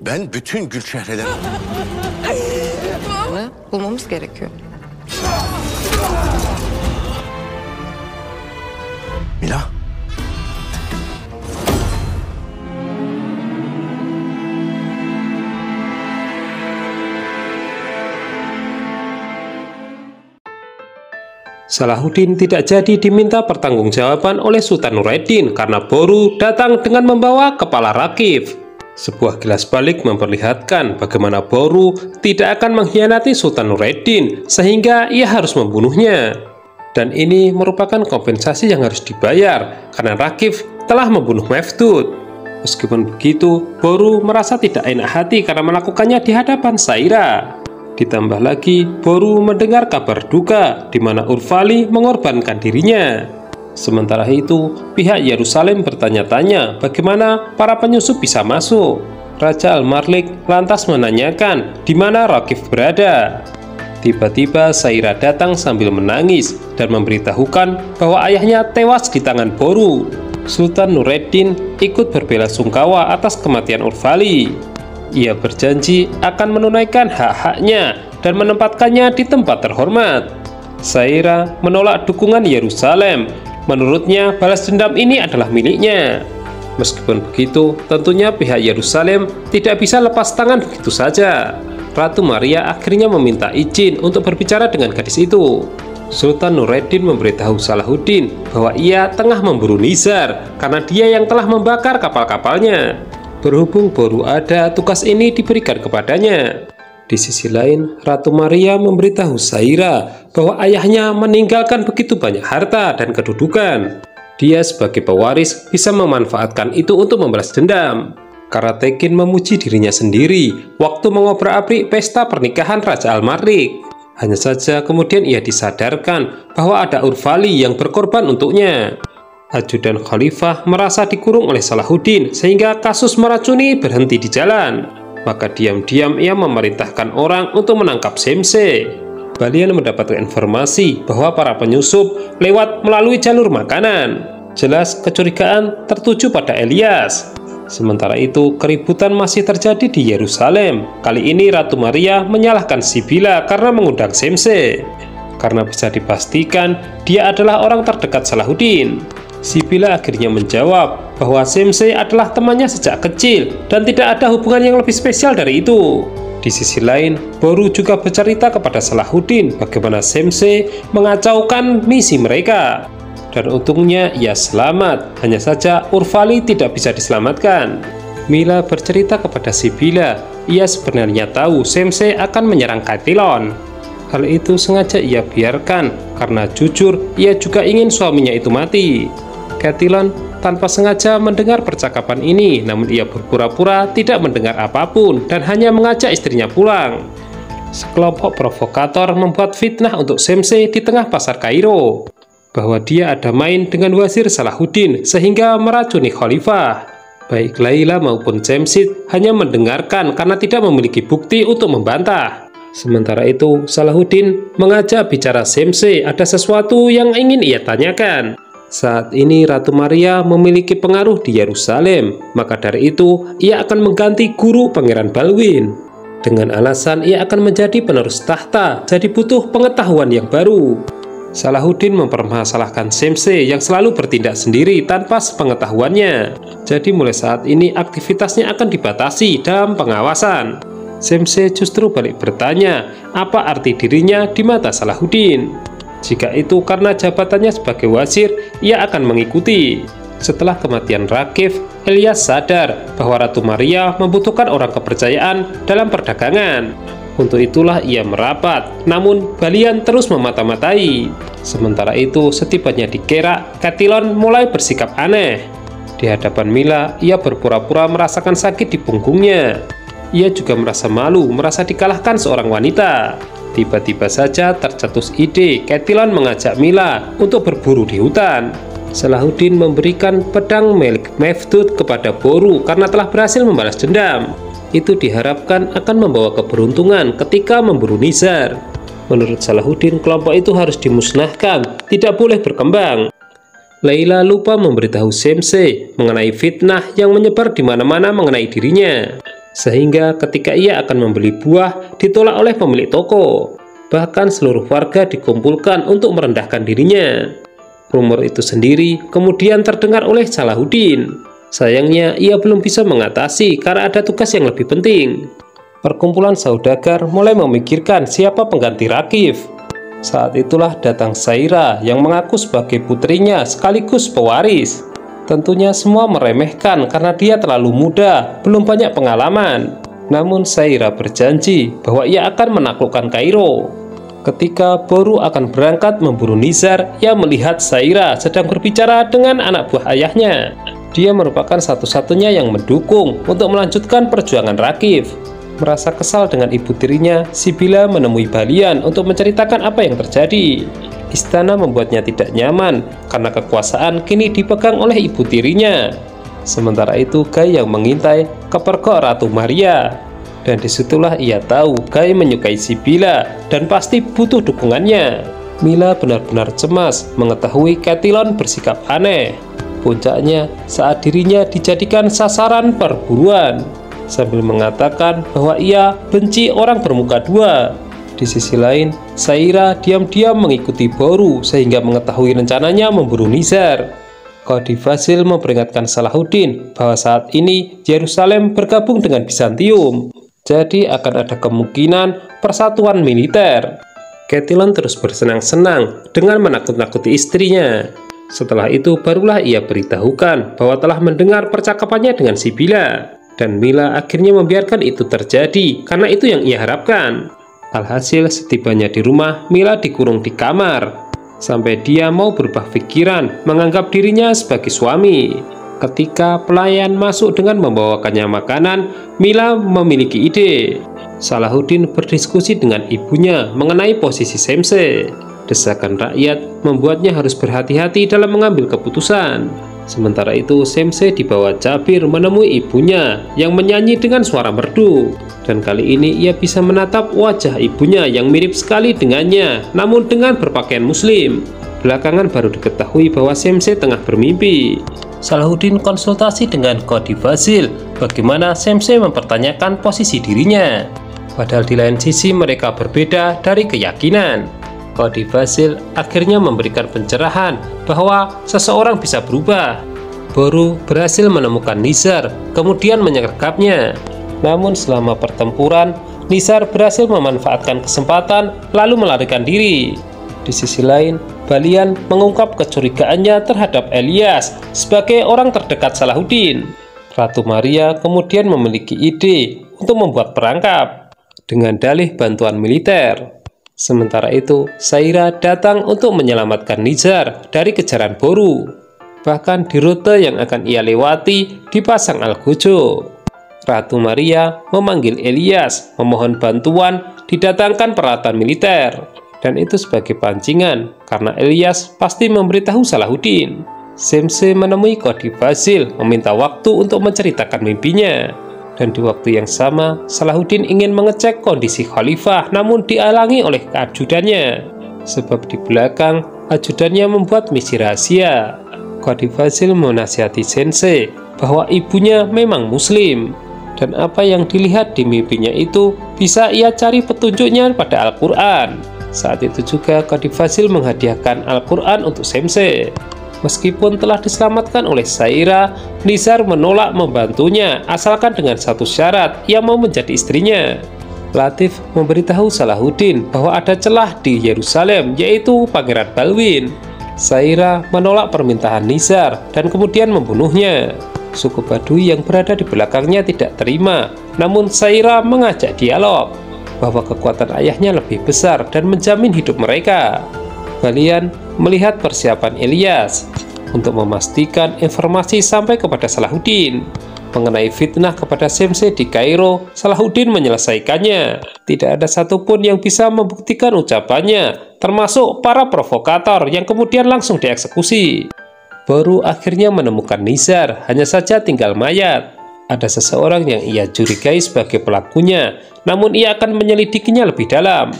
Ben bütün Gülçehre'den... Bulmamız gerekiyor. Mila. Salahuddin tidak jadi diminta pertanggungjawaban oleh Sultan Nureddin karena Boru datang dengan membawa kepala Rakif. Sebuah kilas balik memperlihatkan bagaimana Boru tidak akan mengkhianati Sultan Nureddin sehingga ia harus membunuhnya. Dan ini merupakan kompensasi yang harus dibayar karena Rakif telah membunuh Mefdud. Meskipun begitu, Boru merasa tidak enak hati karena melakukannya di hadapan Saira. Ditambah lagi, Boru mendengar kabar duka di mana Urvali mengorbankan dirinya. Sementara itu, pihak Yerusalem bertanya-tanya bagaimana para penyusup bisa masuk. Raja Al-Malik lantas menanyakan di mana Rakif berada. Tiba-tiba Saira datang sambil menangis dan memberitahukan bahwa ayahnya tewas di tangan Boru. Sultan Nureddin ikut berbelasungkawa atas kematian Urvali. Ia berjanji akan menunaikan hak-haknya dan menempatkannya di tempat terhormat. Saira menolak dukungan Yerusalem. Menurutnya balas dendam ini adalah miliknya. Meskipun begitu, tentunya pihak Yerusalem tidak bisa lepas tangan begitu saja. Ratu Maria akhirnya meminta izin untuk berbicara dengan gadis itu. Sultan Nureddin memberitahu Salahuddin bahwa ia tengah memburu Nizar karena dia yang telah membakar kapal-kapalnya. Berhubung Boru ada, tugas ini diberikan kepadanya. Di sisi lain, Ratu Maria memberitahu Saira bahwa ayahnya meninggalkan begitu banyak harta dan kedudukan. Dia sebagai pewaris bisa memanfaatkan itu untuk membalas dendam. Karena Tekin memuji dirinya sendiri waktu mengobrak-abrik pesta pernikahan Raja Al-Malik. Hanya saja kemudian ia disadarkan bahwa ada Urvali yang berkorban untuknya. Ajudan Khalifah merasa dikurung oleh Salahuddin sehingga kasus meracuni berhenti di jalan. Maka diam-diam ia memerintahkan orang untuk menangkap Semse. Balian mendapatkan informasi bahwa para penyusup lewat melalui jalur makanan. Jelas kecurigaan tertuju pada Elias. Sementara itu keributan masih terjadi di Yerusalem. Kali ini Ratu Maria menyalahkan Sibila karena mengundang Semse. Karena bisa dipastikan dia adalah orang terdekat Salahuddin. Sibila akhirnya menjawab bahwa Semse adalah temannya sejak kecil dan tidak ada hubungan yang lebih spesial dari itu. Di sisi lain, Boru juga bercerita kepada Salahuddin bagaimana Semse mengacaukan misi mereka. Dan untungnya ia selamat, hanya saja Urvali tidak bisa diselamatkan. Mila bercerita kepada Sibila, ia sebenarnya tahu Semse akan menyerang Catelyn. Hal itu sengaja ia biarkan karena jujur ia juga ingin suaminya itu mati. Catelyn tanpa sengaja mendengar percakapan ini, namun ia berpura-pura tidak mendengar apapun dan hanya mengajak istrinya pulang. Sekelompok provokator membuat fitnah untuk Semse di tengah pasar Kairo, bahwa dia ada main dengan wazir Salahuddin sehingga meracuni Khalifah. Baik Laila maupun Cemsid hanya mendengarkan karena tidak memiliki bukti untuk membantah. Sementara itu, Salahuddin mengajak bicara Semse, ada sesuatu yang ingin ia tanyakan. Saat ini Ratu Maria memiliki pengaruh di Yerusalem, maka dari itu ia akan mengganti guru Pangeran Balwin. Dengan alasan ia akan menjadi penerus tahta, jadi butuh pengetahuan yang baru. Salahuddin mempermasalahkan Semse yang selalu bertindak sendiri tanpa sepengetahuannya. Jadi mulai saat ini aktivitasnya akan dibatasi dalam pengawasan. Semse justru balik bertanya apa arti dirinya di mata Salahuddin. Jika itu karena jabatannya sebagai wazir, ia akan mengikuti. Setelah kematian Rakif, Elias sadar bahwa Ratu Maria membutuhkan orang kepercayaan dalam perdagangan. Untuk itulah ia merapat, namun Balian terus memata-matai. Sementara itu, setibanya di Kerak, Catelyn mulai bersikap aneh. Di hadapan Mila, ia berpura-pura merasakan sakit di punggungnya. Ia juga merasa malu, merasa dikalahkan seorang wanita. Tiba-tiba saja tercetus ide Catelyn mengajak Mila untuk berburu di hutan. Salahuddin memberikan pedang milik Mefdud kepada Boru karena telah berhasil membalas dendam. Itu diharapkan akan membawa keberuntungan ketika memburu Nizar. Menurut Salahuddin, kelompok itu harus dimusnahkan, tidak boleh berkembang. Laila lupa memberitahu Semse mengenai fitnah yang menyebar di mana-mana mengenai dirinya. sehingga ketika ia akan membeli buah ditolak oleh pemilik toko. Bahkan seluruh warga dikumpulkan untuk merendahkan dirinya. Rumor itu sendiri kemudian terdengar oleh Salahuddin. Sayangnya ia belum bisa mengatasi karena ada tugas yang lebih penting. Perkumpulan saudagar mulai memikirkan siapa pengganti Rakif. Saat itulah datang Saira yang mengaku sebagai putrinya sekaligus pewaris. Tentunya semua meremehkan karena dia terlalu muda, belum banyak pengalaman. Namun Saira berjanji bahwa ia akan menaklukkan Kairo. Ketika Boru akan berangkat memburu Nizar, ia melihat Saira sedang berbicara dengan anak buah ayahnya. Dia merupakan satu-satunya yang mendukung untuk melanjutkan perjuangan Rakif. Merasa kesal dengan ibu tirinya, Sibila menemui Balian untuk menceritakan apa yang terjadi. Istana membuatnya tidak nyaman karena kekuasaan kini dipegang oleh ibu tirinya. Sementara itu Gai yang mengintai kepergok Ratu Maria. Dan disitulah ia tahu Gai menyukai Sibila dan pasti butuh dukungannya. Mila benar-benar cemas mengetahui Catelyn bersikap aneh. Puncaknya saat dirinya dijadikan sasaran perburuan, sambil mengatakan bahwa ia benci orang bermuka dua. Di sisi lain, Saira diam-diam mengikuti Boru sehingga mengetahui rencananya memburu Nizar. Qadi Fazil memperingatkan Salahuddin bahwa saat ini Yerusalem bergabung dengan Bizantium, jadi akan ada kemungkinan persatuan militer. Catelyn terus bersenang-senang dengan menakut-nakuti istrinya. Setelah itu barulah ia beritahukan bahwa telah mendengar percakapannya dengan Sibila. Dan Mila akhirnya membiarkan itu terjadi karena itu yang ia harapkan. Alhasil setibanya di rumah, Mila dikurung di kamar sampai dia mau berubah pikiran menganggap dirinya sebagai suami. Ketika pelayan masuk dengan membawakannya makanan, Mila memiliki ide. Salahuddin berdiskusi dengan ibunya mengenai posisi Semse. Desakan rakyat membuatnya harus berhati-hati dalam mengambil keputusan. Sementara itu Semse dibawa Jabir menemui ibunya yang menyanyi dengan suara merdu. Dan kali ini ia bisa menatap wajah ibunya yang mirip sekali dengannya, namun dengan berpakaian muslim. Belakangan baru diketahui bahwa Semse tengah bermimpi. Salahuddin konsultasi dengan Qadi Fazil bagaimana Semse mempertanyakan posisi dirinya. Padahal di lain sisi mereka berbeda dari keyakinan. Qadi Fazil akhirnya memberikan pencerahan bahwa seseorang bisa berubah. Boru berhasil menemukan Nizar, kemudian menyergapnya. Namun selama pertempuran, Nizar berhasil memanfaatkan kesempatan lalu melarikan diri. Di sisi lain, Balian mengungkap kecurigaannya terhadap Elias sebagai orang terdekat Salahuddin. Ratu Maria kemudian memiliki ide untuk membuat perangkap dengan dalih bantuan militer. Sementara itu, Saira datang untuk menyelamatkan Nizar dari kejaran Boru. Bahkan di rute yang akan ia lewati dipasang algojo. Ratu Maria memanggil Elias memohon bantuan didatangkan peralatan militer. Dan itu sebagai pancingan karena Elias pasti memberitahu Salahuddin. Semse menemui Qadi Fazil meminta waktu untuk menceritakan mimpinya. Dan di waktu yang sama, Salahuddin ingin mengecek kondisi khalifah namun dihalangi oleh ajudannya. Sebab di belakang, ajudannya membuat misi rahasia. Qadi Fazil menasihati Semse bahwa ibunya memang muslim. Dan apa yang dilihat di mimpinya itu bisa ia cari petunjuknya pada Al-Quran. Saat itu juga Qadi Fazil menghadiahkan Al-Quran untuk Semse. Meskipun telah diselamatkan oleh Saira, Nizar menolak membantunya asalkan dengan satu syarat, ia mau menjadi istrinya. Latif memberitahu Salahuddin bahwa ada celah di Yerusalem, yaitu Pangeran Balwin. Saira menolak permintaan Nizar dan kemudian membunuhnya. Suku Baduy yang berada di belakangnya tidak terima, namun Saira mengajak dialog bahwa kekuatan ayahnya lebih besar dan menjamin hidup mereka. Balian melihat persiapan Elias untuk memastikan informasi sampai kepada Salahuddin. Mengenai fitnah kepada Semse di Kairo, Salahuddin menyelesaikannya. Tidak ada satupun yang bisa membuktikan ucapannya, termasuk para provokator yang kemudian langsung dieksekusi. Baru akhirnya menemukan Nizar, hanya saja tinggal mayat. Ada seseorang yang ia curigai sebagai pelakunya, namun ia akan menyelidikinya lebih dalam.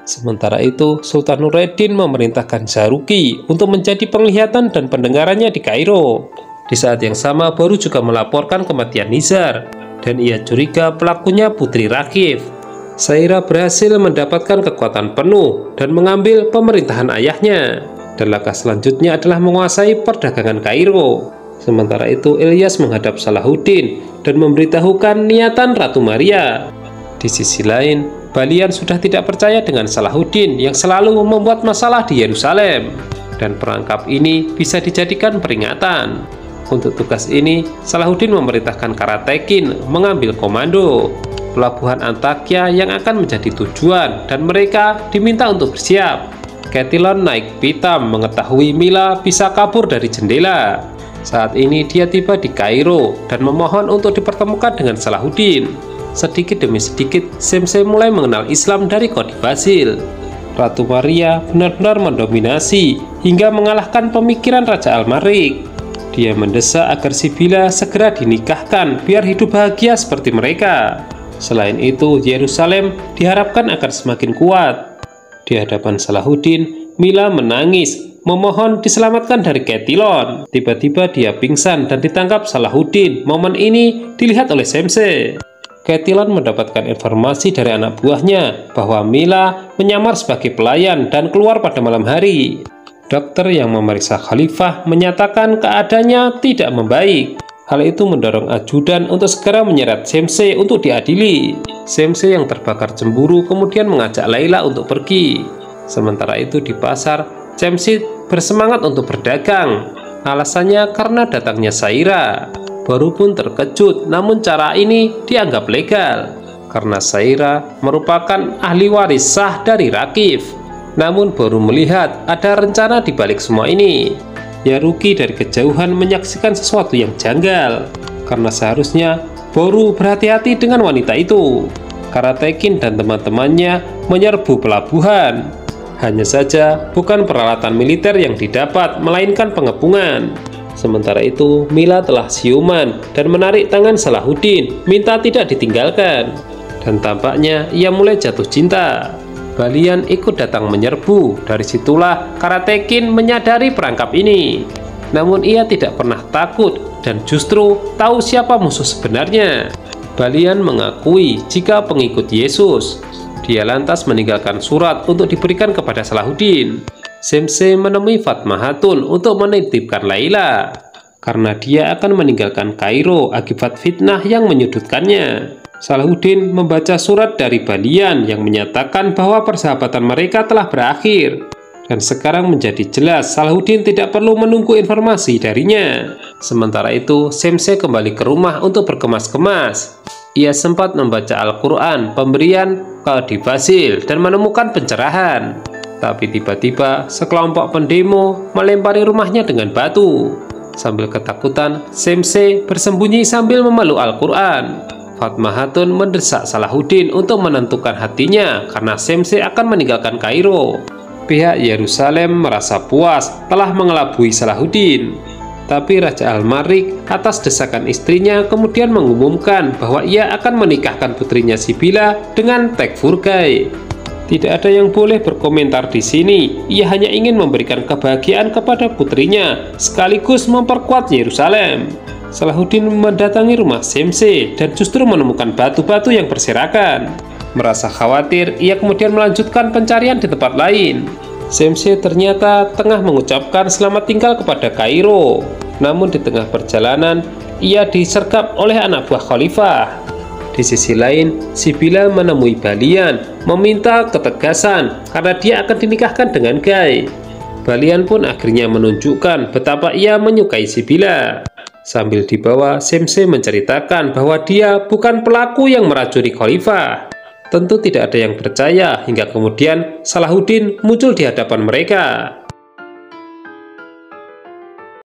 Sementara itu, Sultan Nureddin memerintahkan Zaruki untuk menjadi penglihatan dan pendengarannya di Kairo. Di saat yang sama, Boru juga melaporkan kematian Nizar. dan ia curiga pelakunya Putri Rakif. Saira berhasil mendapatkan kekuatan penuh dan mengambil pemerintahan ayahnya, dan langkah selanjutnya adalah menguasai perdagangan Kairo. Sementara itu Ilyas menghadap Salahuddin dan memberitahukan niatan Ratu Maria. Di sisi lain, Balian sudah tidak percaya dengan Salahuddin yang selalu membuat masalah di Yerusalem, dan perangkap ini bisa dijadikan peringatan. Untuk tugas ini, Salahuddin memerintahkan Karatekin mengambil komando pelabuhan Antakya yang akan menjadi tujuan, dan mereka diminta untuk bersiap. Catelyn naik pitam mengetahui Mila bisa kabur dari jendela. Saat ini dia tiba di Kairo dan memohon untuk dipertemukan dengan Salahuddin. Sedikit demi sedikit, Shemshe mulai mengenal Islam dari Qadi Basil. Ratu Maria benar-benar mendominasi hingga mengalahkan pemikiran Raja Al-Marik. Dia mendesak agar Sibila segera dinikahkan biar hidup bahagia seperti mereka. Selain itu, Yerusalem diharapkan akan semakin kuat. Di hadapan Salahuddin, Mila menangis memohon diselamatkan dari Catelyn. Tiba-tiba dia pingsan dan ditangkap Salahuddin. Momen ini dilihat oleh Shemshe. Catelyn mendapatkan informasi dari anak buahnya bahwa Mila menyamar sebagai pelayan dan keluar pada malam hari. Dokter yang memeriksa Khalifah menyatakan keadaannya tidak membaik. Hal itu mendorong ajudan untuk segera menyeret Shemshe untuk diadili. Shemshe yang terbakar cemburu kemudian mengajak Layla untuk pergi. Sementara itu di pasar, Shemshe bersemangat untuk berdagang. Alasannya karena datangnya Saira. Boru pun terkejut, namun cara ini dianggap legal karena Saira merupakan ahli waris sah dari Rakif. Namun Boru melihat ada rencana di balik semua ini. Yaruki dari kejauhan menyaksikan sesuatu yang janggal, karena seharusnya Boru berhati-hati dengan wanita itu. Karatekin dan teman-temannya menyerbu pelabuhan. Hanya saja bukan peralatan militer yang didapat, melainkan pengepungan. Sementara itu Mila telah siuman dan menarik tangan Salahuddin, minta tidak ditinggalkan. Dan tampaknya ia mulai jatuh cinta. Balian ikut datang menyerbu. Dari situlah Karatekin menyadari perangkap ini. Namun ia tidak pernah takut dan justru tahu siapa musuh sebenarnya. Balian mengakui jika pengikut Yesus. Dia lantas meninggalkan surat untuk diberikan kepada Salahuddin. Shemshe menemui Fatmah Hatun untuk menitipkan Layla, karena dia akan meninggalkan Kairo akibat fitnah yang menyudutkannya. Salahuddin membaca surat dari Balian yang menyatakan bahwa persahabatan mereka telah berakhir. Dan sekarang menjadi jelas Salahuddin tidak perlu menunggu informasi darinya. Sementara itu, Shemshe kembali ke rumah untuk berkemas-kemas. Ia sempat membaca Al-Quran pemberian Qadi Basil dan menemukan pencerahan. Tapi tiba-tiba sekelompok pendemo melempari rumahnya dengan batu. Sambil ketakutan, Shemshe bersembunyi sambil memeluk Al-Quran. Fatmah Hatun mendesak Salahuddin untuk menentukan hatinya karena Shemshe akan meninggalkan Kairo. Pihak Yerusalem merasa puas telah mengelabui Salahuddin. Tapi Raja Al-Marik atas desakan istrinya kemudian mengumumkan bahwa ia akan menikahkan putrinya Sibila dengan Tekfurgai. Tidak ada yang boleh berkomentar di sini. Ia hanya ingin memberikan kebahagiaan kepada putrinya sekaligus memperkuat Yerusalem. Salahuddin mendatangi rumah Shemshe dan justru menemukan batu-batu yang berserakan. Merasa khawatir, ia kemudian melanjutkan pencarian di tempat lain. Shemshe ternyata tengah mengucapkan selamat tinggal kepada Kairo. Namun di tengah perjalanan, ia disergap oleh anak buah Khalifah. Di sisi lain, Sibila menemui Balian, meminta ketegasan karena dia akan dinikahkan dengan Gai. Balian pun akhirnya menunjukkan betapa ia menyukai Sibila. Sambil dibawa, Shemshe menceritakan bahwa dia bukan pelaku yang meracuni Khalifah. Tentu tidak ada yang percaya hingga kemudian Salahuddin muncul di hadapan mereka.